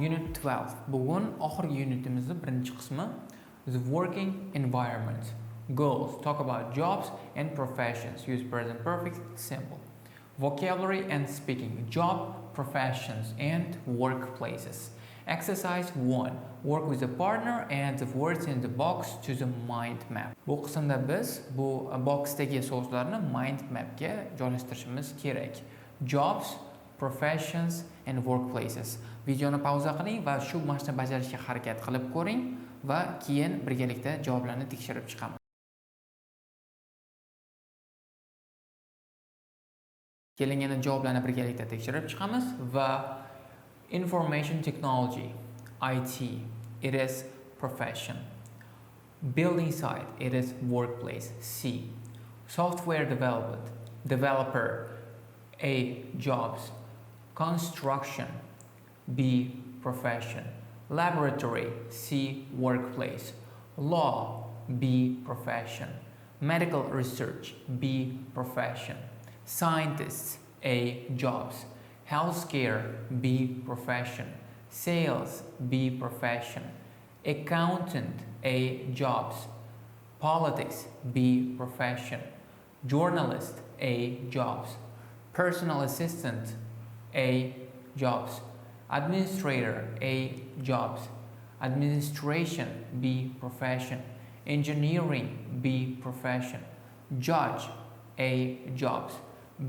Unit 12. Bugun oxirgi unitimizning birinchi qismi the working environment. Goals. Talk about jobs and professions. Use present perfect simple. Vocabulary and speaking. Job, professions and workplaces. Exercise 1. Work with a partner and the words in the box to the mind map. Bu qismda biz bu boxdagi so'zlarni mind mapga joylashtirishimiz kerak. Jobs, professions and workplaces. Videoni pauza qiling va shu mashqni bajarishga harakat qilib ko'ring va keyin birgalikda javoblarni tekshirib chiqamiz. Keling yana javoblarni birgalikda tekshirib chiqamiz va information technology, IT, it is profession. Building site, it is workplace, C. Software development, developer, A. Jobs. Construction, B. Profession. Laboratory, C. Workplace. Law, B. Profession. Medical research, B. Profession. Scientists, A. Jobs. Healthcare, B. Profession. Sales, B. Profession. Accountant, A. Jobs. Politics, B. Profession. Journalist, A. Jobs. Personal assistant, A. Jobs. Administrator, A. Jobs. Administration, B. Profession. Engineering, B. Profession. Judge, A. Jobs.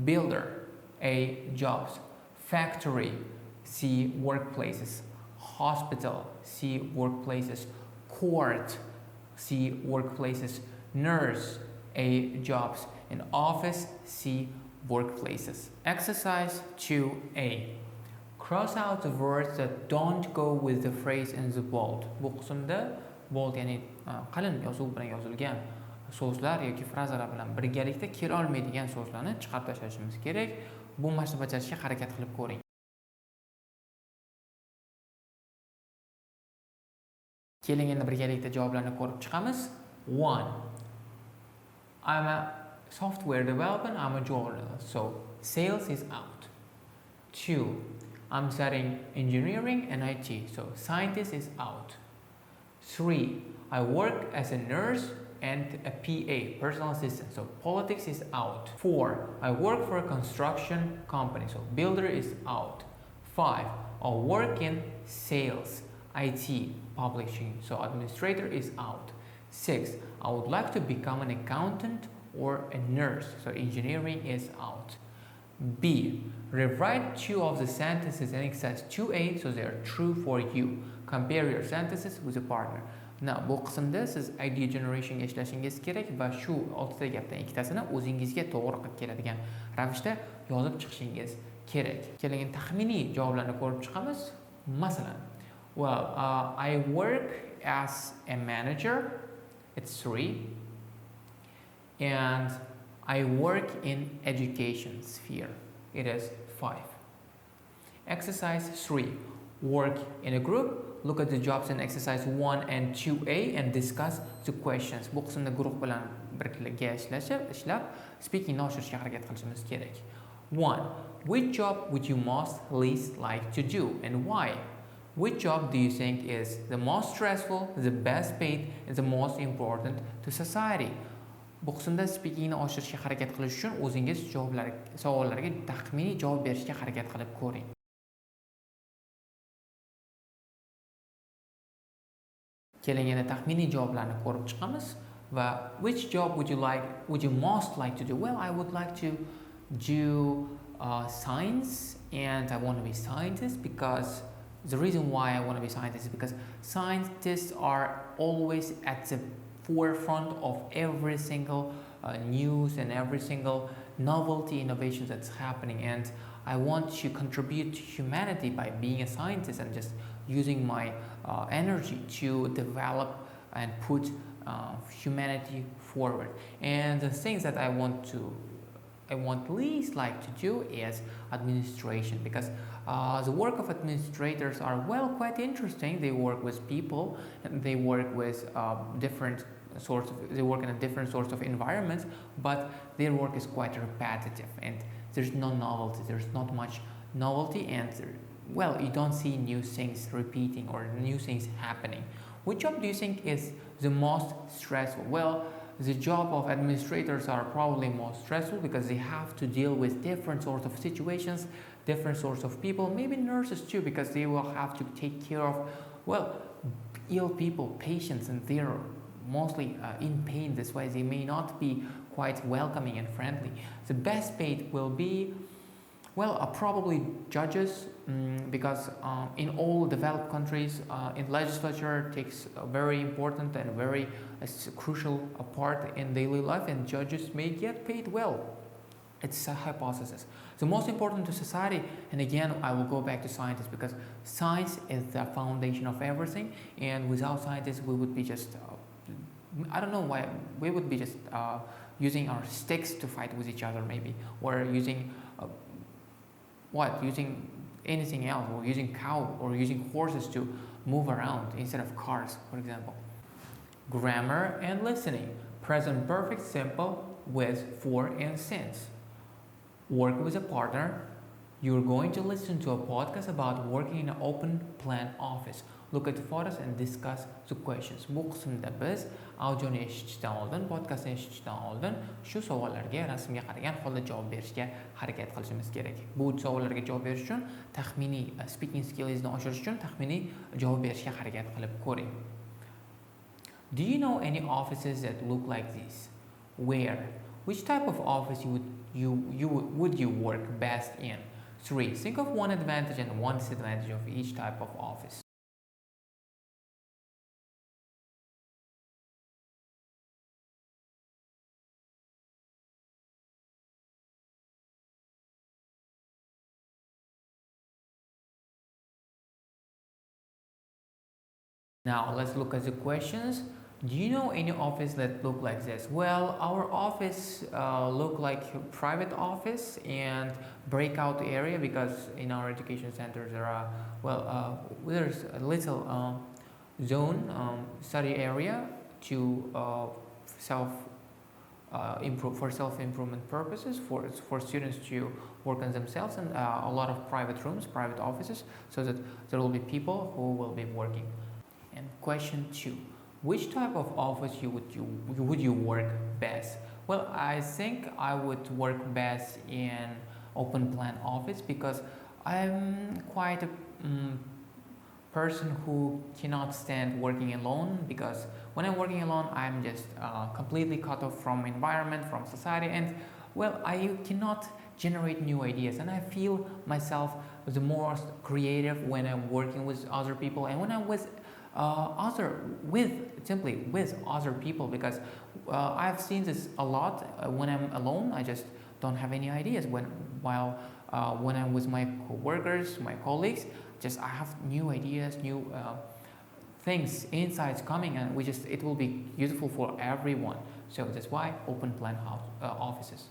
Builder, A. Jobs. Factory, C. Workplaces. Hospital, C. Workplaces. Court, C. Workplaces. Nurse, A. Jobs. And office, C. Workplaces. Exercise 2A. Cross out the words that don't go with the phrase in the bold. Bu qismda bold ya'ni qalin yozuv bilan yozilgan so'zlar yoki frazalar bilan birgalikda kela olmaydigan so'zlarni chiqarib tashlashimiz kerak. Bu mashqni bajarishga harakat qilib ko'ring. Keling endi birgalikda javoblarni ko'rib chiqamiz. 1. I'm a software development, I'm a journalist, so sales is out. 2. I'm studying engineering and IT, so scientist is out. 3. I work as a nurse and a PA, personal assistant, so politics is out. 4. I work for a construction company, so builder is out. 5. I work in sales, IT, publishing, so administrator is out. 6. I would like to become an accountant or a nurse, so engineering is out. B. Rewrite 2 of the sentences in exercise 2A so they are true for you. Compare your sentences with a partner. Now, bu qismda siz idea generationga ishlashingiz kerak va shu 6 ta gapdan ikkitasini o'zingizga to'g'ri qilib keladigan ravishda yozib chiqishingiz kerak. Keling, taxminiy javoblarni ko'rib chiqamiz. Masalan, well, I work as a manager, it's 3. And I work in education sphere, it is 5. Exercise 3. Work in a group. Look at the jobs in exercise 1 and 2A and discuss the questions. Bu qismda guruh bilan birga ishlab, speakingni oshirishga harakat qilishimiz kerak. 1. Which job would you most least like to do and why? Which job do you think is the most stressful, the best paid, and the most important to society? Bu qismda speakingni oshirishga harakat qilish uchun o'zingiz savollarga taxminiy javob berishga harakat qilib ko'ring. Keling yana taxminiy javoblarni ko'rib chiqamiz va which job would you most like to do? Well, I would like to do science and I want to be scientist because the reason why I want to be scientist is because scientists are always at the forefront of every single news and every single novelty innovation that's happening, and I want to contribute to humanity by being a scientist and just using my energy to develop and put humanity forward. And the things that I want least like to do is administration, because the work of administrators are quite interesting. They work with people and they work with they work in a different sorts of environments, but their work is quite repetitive and there's no novelty. There's not much novelty, and well, you don't see new things repeating or new things happening. Which job do you think is the most stressful? Well, the job of administrators are probably most stressful because they have to deal with different sorts of situations, different sorts of people, maybe nurses too, because they will have to take care of, well, ill people, patients, and they're mostly in pain. That's why they may not be quite welcoming and friendly. The best paid will be, well, probably judges, because in all developed countries, in legislature takes a very important and very crucial part in daily life, and judges may get paid well. It's a hypothesis. The most important to society, and again, I will go back to scientists because science is the foundation of everything, and without scientists, we would be just, I don't know why, we would be just using our sticks to fight with each other, maybe, or using using anything else, or using cow or using horses to move around instead of cars, for example. Grammar and listening. Present perfect simple with for and since. Work with a partner. You're going to listen to a podcast about working in an open plan office. Look at the photos and discuss the questions. Bu qismda biz audioni eshitishdan oldin, podkastni eshitishdan oldin shu savollarga rasmga qaragan holda javob berishga harakat qilishimiz kerak. Bu savollarga javob berish uchun taxminiy speaking skillingizni oshirish uchun taxminiy javob berishga harakat qilib ko'ring. Do you know any offices that look like this? Where? Which type of office would you work best in? 3. Think of one advantage and one disadvantage of each type of office. Now let's look at the questions. Do you know any office that look like this? Well, our office look like a private office and breakout area, because in our education centers there are, there's a little zone, study area to self self-improvement purposes, for students to work on themselves, and a lot of private rooms, private offices, so that there will be people who will be working. And question 2. Which type of office would you work best? Well, I think I would work best in open plan office, because I'm quite a person who cannot stand working alone, because when I'm working alone, I'm just completely cut off from environment, from society, and well, I cannot generate new ideas, and I feel myself the most creative when I'm working with other people, and when I'm simply with other people, because I've seen this a lot. When I'm alone, I just don't have any ideas. When I'm with my co-workers, my colleagues, just I have new ideas, new things, insights coming, and it will be useful for everyone. So that's why open plan offices.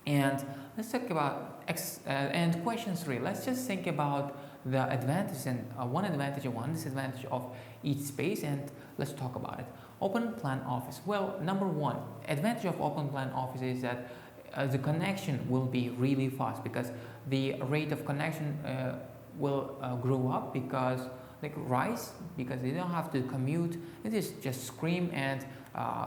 And let's talk about and question 3. Let's just think about the advantages and one advantage and one disadvantage of each space, and let's talk about it. Open plan office. Well, number 1, advantage of open plan office is that the connection will be really fast, because the rate of connection will grow up, because rise, because they don't have to commute. It is just scream and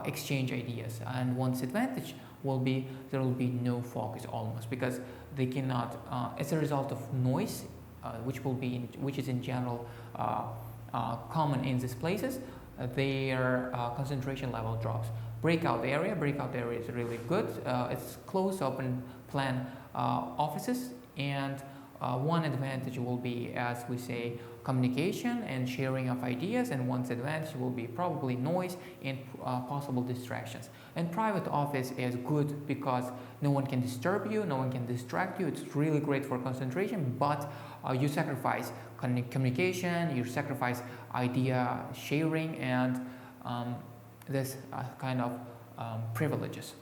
exchange ideas. And one disadvantage will be there will be no focus almost, because they cannot as a result of noise, which is in general common in these places, their concentration level drops. Breakout area is really good. It's closed open plan offices, and one advantage will be, as we say, communication and sharing of ideas, and one disadvantage will be probably noise and possible distractions. And private office is good because no one can disturb you, no one can distract you. It's really great for concentration, but you sacrifice communication, you sacrifice idea sharing, and this kind of privileges.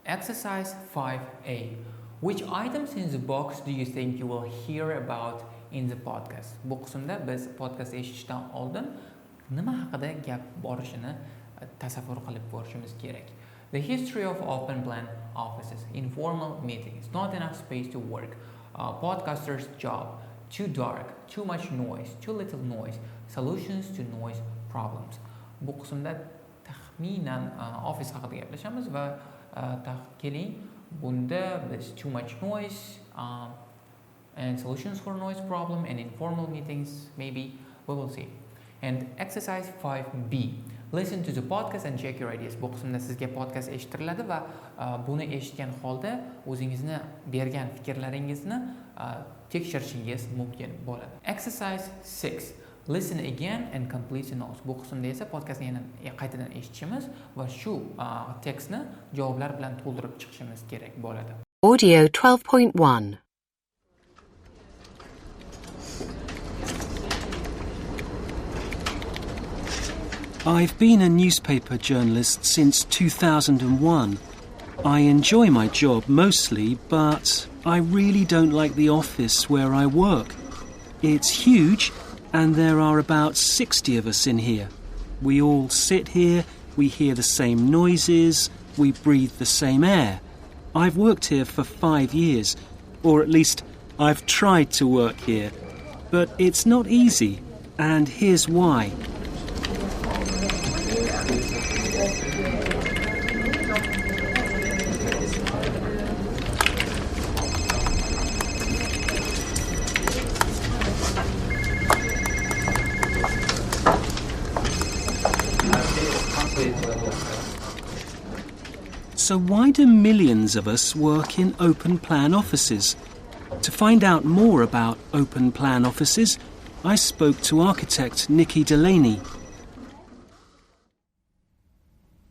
Exercise 5A. Which items in the box do you think you will hear about in the podcast? Bu qismda biz podcast eshitishdan oldin nima haqida gap borishini tasavvur qilib ko'rishimiz kerak. The history of open plan offices, informal meetings, not enough space to work, podcaster's job, too dark, too much noise, too little noise, solutions to noise problems. Bu qismda taxminan office haqida gaplashamiz va keling bunda biz too much noise and solutions for noise problem and informal meetings maybe we will see. And exercise 5B, listen to the podcast and check your ideas. Bu qismda sizga podcast eshittiriladi va buni eshitgan holda o'zingizni bergan fikrlaringizni tekshirishingiz mumkin bo'ladi. Exercise 6, listen again and complete the notes. Bu qismda esa podcastni yana qaytadan eshitishimiz va shu tekstni javoblar bilan to'ldirib chiqishimiz kerak bo'ladi. Audio 12.1. I've been a newspaper journalist since 2001. I enjoy my job mostly, but I really don't like the office where I work. It's huge, and there are about 60 of us in here. We all sit here, we hear the same noises, we breathe the same air. I've worked here for 5 years, or at least I've tried to work here. But it's not easy, and here's why. So why do millions of us work in open plan offices? To find out more about open plan offices, I spoke to architect Nikki Delaney.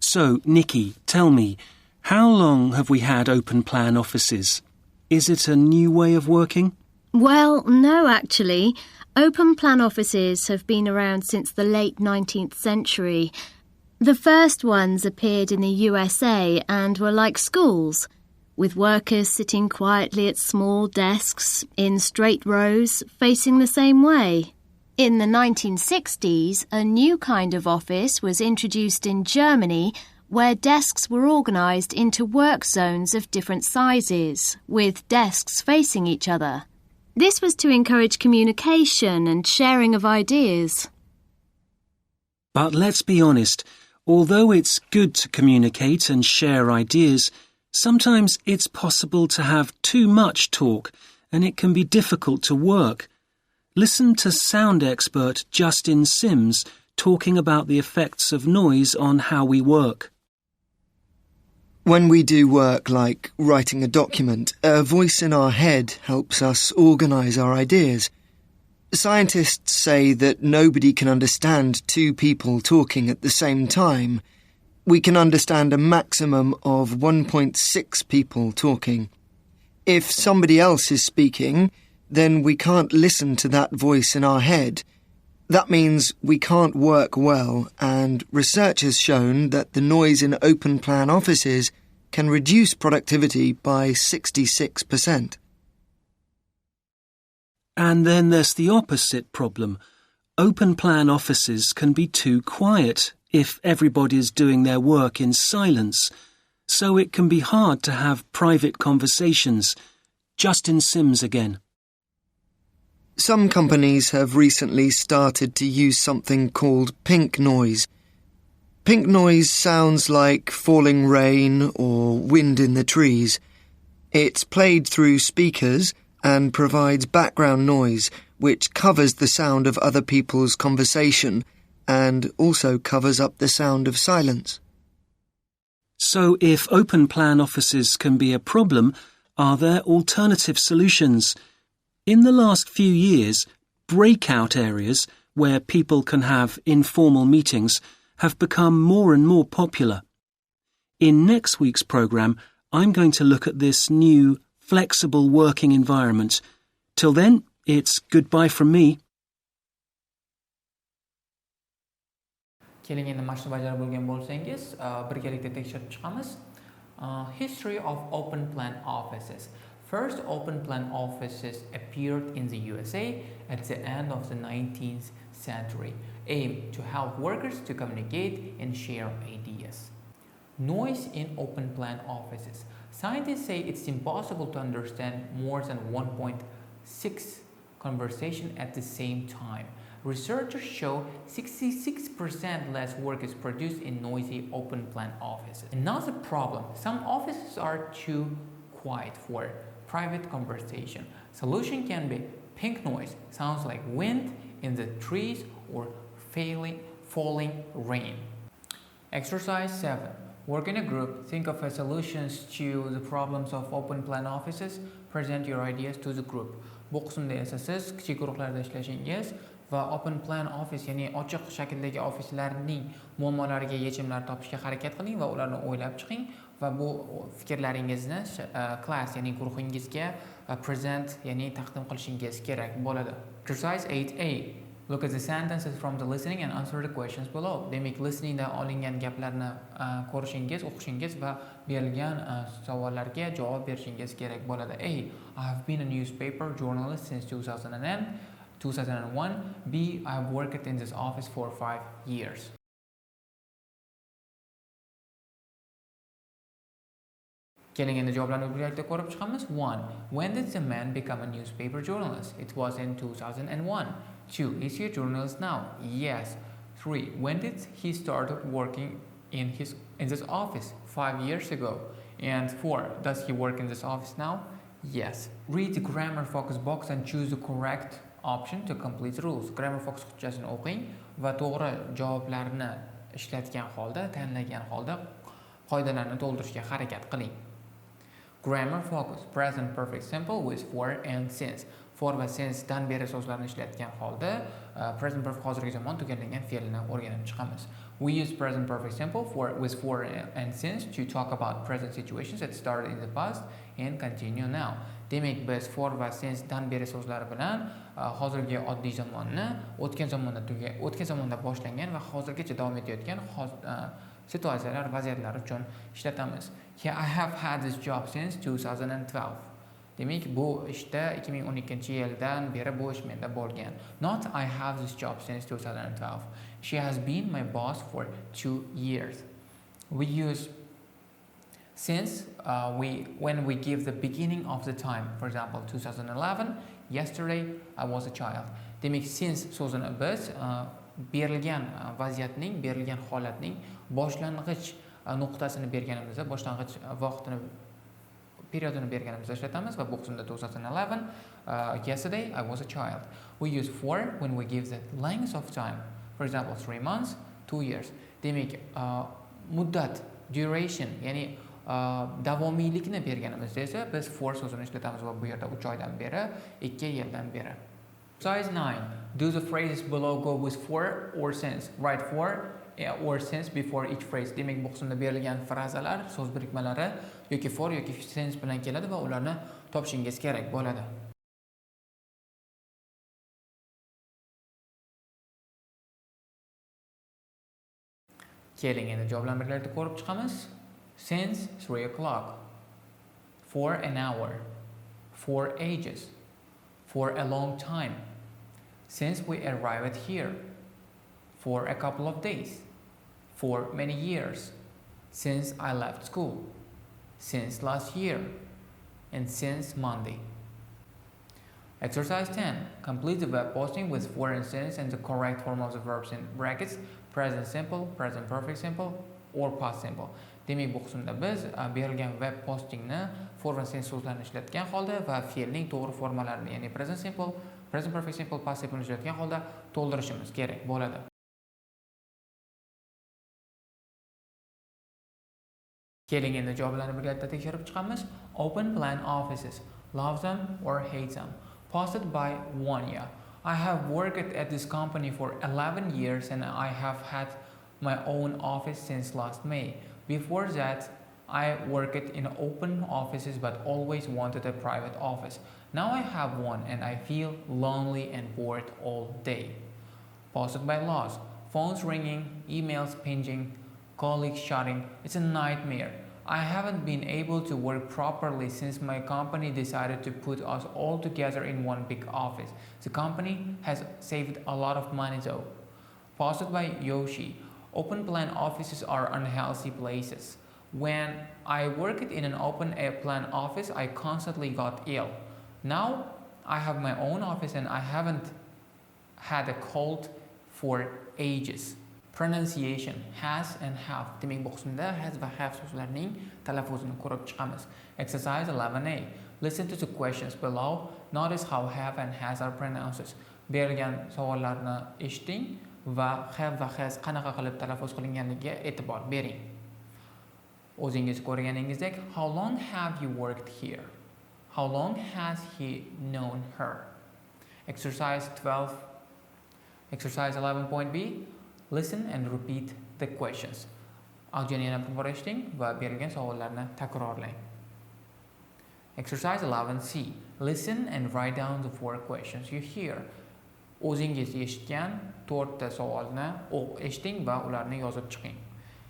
So, Nikki, tell me, how long have we had open plan offices? Is it a new way of working? Well, no, actually. Open plan offices have been around since the late 19th century. The first ones appeared in the USA and were like schools, with workers sitting quietly at small desks in straight rows facing the same way. In the 1960s, a new kind of office was introduced in Germany where desks were organised into work zones of different sizes, with desks facing each other. This was to encourage communication and sharing of ideas. But let's be honest, although it's good to communicate and share ideas, sometimes it's possible to have too much talk and it can be difficult to work. Listen to sound expert Justin Sims talking about the effects of noise on how we work. When we do work like writing a document, a voice in our head helps us organise our ideas. Scientists say that nobody can understand two people talking at the same time. We can understand a maximum of 1.6 people talking. If somebody else is speaking, then we can't listen to that voice in our head. That means we can't work well, and research has shown that the noise in open plan offices can reduce productivity by 66%. And then there's the opposite problem. Open plan offices can be too quiet if everybody's doing their work in silence, so it can be hard to have private conversations. Justin Sims again. Some companies have recently started to use something called pink noise. Pink noise sounds like falling rain or wind in the trees. It's played through speakers and provides background noise which covers the sound of other people's conversation and also covers up the sound of silence. So if open plan offices can be a problem, are there alternative solutions? In the last few years, breakout areas where people can have informal meetings have become more and more popular. In next week's programme, I'm going to look at this new flexible working environment. Till then, it's goodbye from me. Keling endi mashqni bajarib bo'lgan bo'lsangiz, birgalikda tekshirib chiqamiz. History of open plan offices. First open plan offices appeared in the USA at the end of the 19th century, aimed to help workers to communicate and share ideas. Noise in open plan offices. Scientists say it's impossible to understand more than 1.6 conversation at the same time. Researchers show 66% less work is produced in noisy open plan offices. Another problem, some offices are too quiet for private conversation. Solution can be pink noise, sounds like wind in the trees or falling rain. Exercise 7. Work in a group, think of solutions to the problems of open plan offices, present your ideas to the group. Bu qismda esa siz kichik guruhlarda ishlashingiz va open plan office, ya'ni ochiq shakldagi ofislarning muammolariga yechimlar topishga harakat qiling va ularni o'ylab chiqing va bu fikrlaringizni class, ya'ni guruhingizga present, ya'ni taqdim qilishingiz kerak bo'ladi. Exercise 8A. Look at the sentences from the listening and answer the questions below. Demak, listeningda olingan gaplarni ko'rishingiz, o'qishingiz va berilgan savollarga javob berishingiz kerak bo'ladi. A. I have been a newspaper journalist since 2001. B. I have worked in this office for 5 years. Keling endi javoblarni birgalikda ko'rib chiqamiz. 1. When did the man become a newspaper journalist? It was in 2001. 2. Is he a journalist now? Yes. 3. When did he start working in this office? 5 years ago. And 4. Does he work in this office now? Yes. Read the grammar focus box and choose the correct option to complete the rules. Grammar focus hujjasini o'qing va to'g'ri javoblarni ishlatgan holda, tanlagan holda qoidalarni to'ldirishga harakat qiling. Grammar focus. Present perfect simple with for and since. For va since dan beri so'zlarni ishlatgan holda present perfect hozirgi zamon tugallangan fe'lni o'rganib chiqamiz. We use present perfect simple with for and since to talk about present situations that started in the past and continue now. Demak, biz for va since dan beri so'zlari bilan hozirgi oddiy zamonni o'tgan zamonda boshlangan va hozirgacha davom etayotgan situatsiyalar, vaziyatlar uchun ishlatamiz. Here I have had this job since 2012. Demak, bu ishda 2012-yildan beri bu ish menda bo'lgan. Not I have this job since 2012. She has been my boss for 2 years. We use since when we give the beginning of the time. For example, 2011, yesterday I was a child. Demak, since so'zini biz berilgan vaziyatning, berilgan holatning boshlang'ich nuqtasini berganimizda, boshlang'ich vaqtini periodini berganimizda ishlatamiz va bu qismda 2011 yesterday I was a child. We use for when we give the length of time. For example, 3 months, 2 years. Demak, muddat, duration, ya'ni davomiylikni berganimizda esa biz for so'zini ishlatamiz va bu yerda 3 oydan beri, 2 yildan beri. Exercise 9. Do the phrases below go with for or since? Write for or since before each phrase. Demak, bu qismda berilgan frazalar, so'z birikmalari yoki for yoki since bilan keladi va ularni topishingiz kerak bo'ladi. Keling endi javoblarni birgalikda ko'rib chiqamiz. Since 3 o'clock. For an hour. For ages. For a long time. Since we arrived here. For a couple of days. For many years. Since I left school. Since last year. And since Monday. Exercise 10. Complete the verb posting with for and since and the correct form of the verbs in brackets. Present simple, present perfect simple, or past simple. Demak, bu qismda biz berilgan web postingni for va since so'zlarini ishlatgan holda va fe'lning to'g'ri formalarini, ya'ni present simple, present perfect simple, past simple ishlatgan holda to'ldirishimiz kerak bo'ladi. Keling endi javoblarni birgalikda tekshirib chiqamiz. Open plan offices. Love them or hate them. Posted by Wanya. I have worked at this company for 11 years and I have had my own office since last May. Before that, I worked in open offices but always wanted a private office. Now I have one and I feel lonely and bored all day. Posted by Laws. Phones ringing, emails pinging, colleagues shouting. It's a nightmare. I haven't been able to work properly since my company decided to put us all together in one big office. The company has saved a lot of money though. Posted by Yoshi. Open plan offices are unhealthy places. When I worked in an open air plan office, I constantly got ill. Now I have my own office and I haven't had a cold for ages. Pronunciation has and have. Demek bu qismda has va have so'zlarining talaffuzini ko'rib chiqamiz. Exercise 11A. Listen to the questions below. Notice how have and has are pronounced. Berilgan savollarni eshiting va have va has qanaqa qilib talaffuz qilinganligiga e'tibor bering. O'zingiz ko'rganingizdek, how long have you worked here? How long has he known her? Exercise 11.B. Listen and repeat the questions. Audioni yana bir bor eshiting va berilgan savollarni takrorlang. Exercise 11C. Listen and write down the 4 questions you hear. O'zingiz eshitgan 4 ta savolni eshiting va ularni yozib chiqing.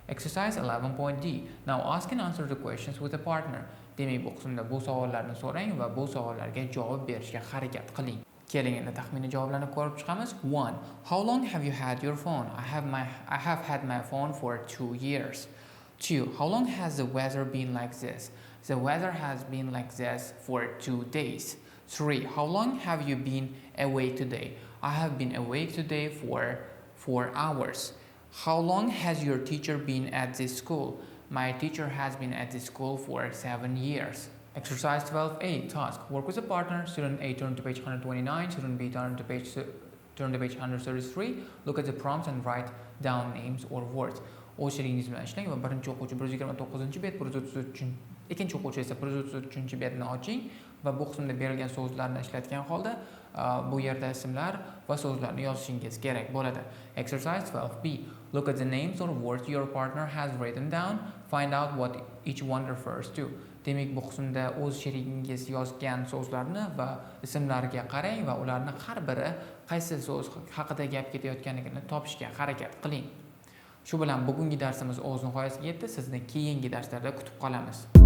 Exercise 11.D. Now ask and answer the questions with a partner. Demek bu qismda bu savollarni so'rang va bu savollarga javob berishga harakat qiling. Keling endi taxminiy javoblarni ko'rib chiqamiz. 1. How long have you had your phone? I have had my phone for 2 years. 2. How long has the weather been like this? The weather has been like this for 2 days. 3. How long have you been awake today? I have been awake today for 4 hours. How long has your teacher been at this school? My teacher has been at this school for 7 years. Exercise 12A. Task. Work with a partner. Student A, turn to page 129. Student B, turn to page 133. Look at the prompts and write down names or words. O'z sheringiz bilan ishlang va birinchi o'quvchi 129-bet, 133, ikkinchi o'quvchi esa 133-betni oching va bu qismda berilgan so'zlarni ishlatgan holda bu yerda ismlar va so'zlarni yozishingiz kerak bo'ladi. Exercise 12B. Look at the names or words your partner has written down. Find out what each one refers to. Demek bu qismda o'z sherigingiz yozgan so'zlarni va ismlariga qarang va ularni har biri qaysi so'z haqida gap ketayotganligini topishga harakat qiling. Shu bilan bugungi darsimiz o'z nihoyasiga yetdi. Sizni keyingi darslarda kutib qolamiz.